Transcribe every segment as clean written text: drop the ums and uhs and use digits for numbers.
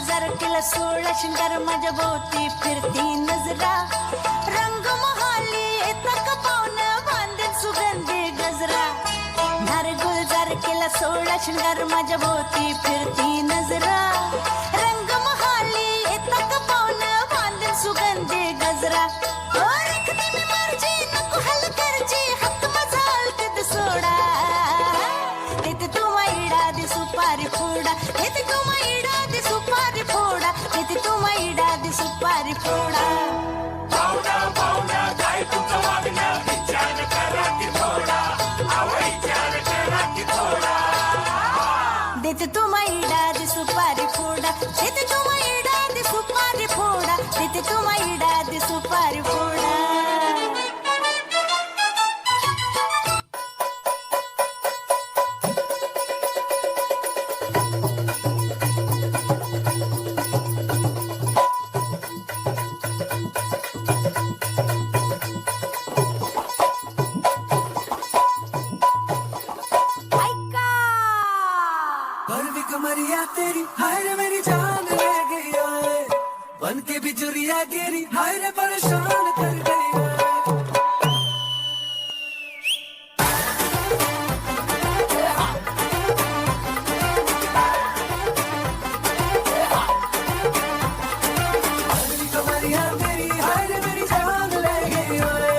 गुलजार केला 16 शिंगार माझ्या भोवती फिरती नजरा रंग महाली येता का पाहुणं बांधे सुगंधी गजरा धार गुलजार केला 16 शिंगार माझ्या भोवती फिरती नजरा रंग महाली येता का पाहुणं बांधे सुगंधी गजरा रखते मी मर्जी नको हल करची हक्क माझा हलकत सोडा येते तू माईडा दे सुपारी फोडा येते तू माईडा दे सुपारी फोडा येते तू माईडा दे सुपारी फोडा पाहुणा पाहुणा काय तुमचं वागणं विचार करा की थोडा विचार करा की थोडा देते तू माईडा दे सुपारी फोडा देते तू माईडा दे सुपारी फोडा देते तू माईडा दे सुपारी फोडा कमरिया तेरी हाय रे मेरी जान ले गई है बन के बिजुरिया गिरी हाय रे परेशान कर गई है कमरिया तेरी हाय रे मेरी जान ले गई है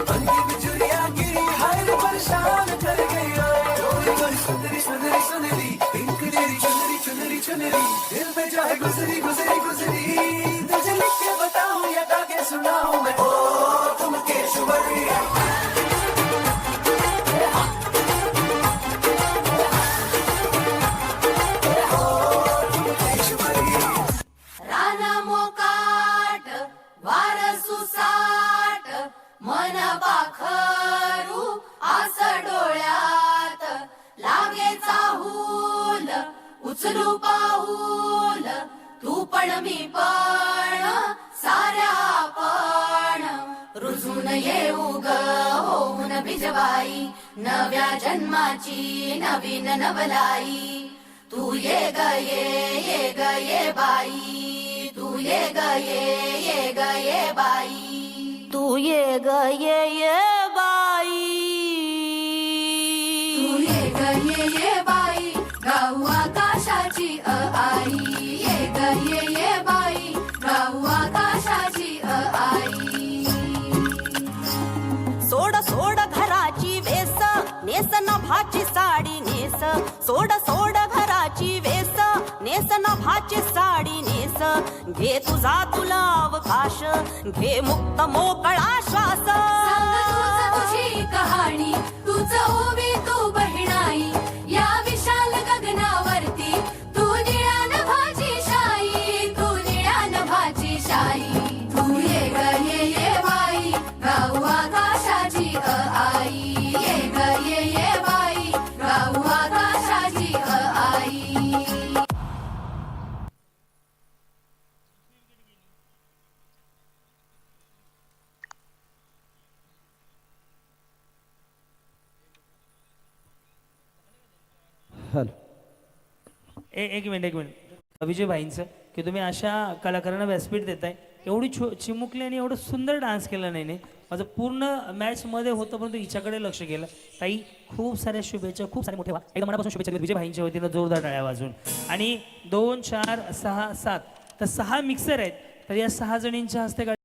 बन के बिजुरिया गिरी हाय रे परेशान कर गई है सुंदरी सुंदरी सुंदरी पिंक तेरी चुनरी चुनरी चुनरी दिल में चाहे गुजरी गुजरी गुजरी तुझे लिख के बताऊं या गा के सुनाऊं मैं ओ तुम केशवरी राना मोकाट वारसू साठ मन पाखरू आस डोळ्यात लागे चाहूल उचलू पाऊल तू पण मी पण साऱ्या आपण रुजून येऊ ग होऊन भिजवाई नव्या जन्माची नवीन नवलाई तू ये ग ये ग ये बाई तू ये ग ये ग ये बाई तू ये ग ये बाई तू ये बाई गाऊ आकाशाची आई ये ग ये बाई गाऊ आकाशाची आई सोड सोड घराची वेस नेस नभाची साडी नेस सोड सोड घराची वेस नेस नभाची साडी नेस घे तुझा तुला अवकाश घे मुक्त मोकळा श्वास तुझी कहाणी तुझं उभी तू बहिणाई या विशाल गगनावरती तू निळ्या नभाची शाई तू निळ्या नभाची शाई तू ये ग ये बाई गाऊ आकाशाची आई ये ग ये बाई गाऊ आकाशाची आई हॅलो एक मिनिट विजय भाईंचं की तुम्ही अशा कलाकारांना व्यासपीठ देताय एवढी चिमुकली आणि एवढं सुंदर डान्स केला नाही माझं पूर्ण मॅचमध्ये होतं परंतु हिच्याकडे लक्ष गेलं ताई खूप साऱ्या शुभेच्छा खूप सारे मोठे वा एकदम मनापासून शुभेच्छा विजय भाईंच्या वतीनं जोरदार टाळ्या वाजून आणि 2 4 6 7 तर 6 मिक्सर आहेत तर या 6 जणींच्या हस्ते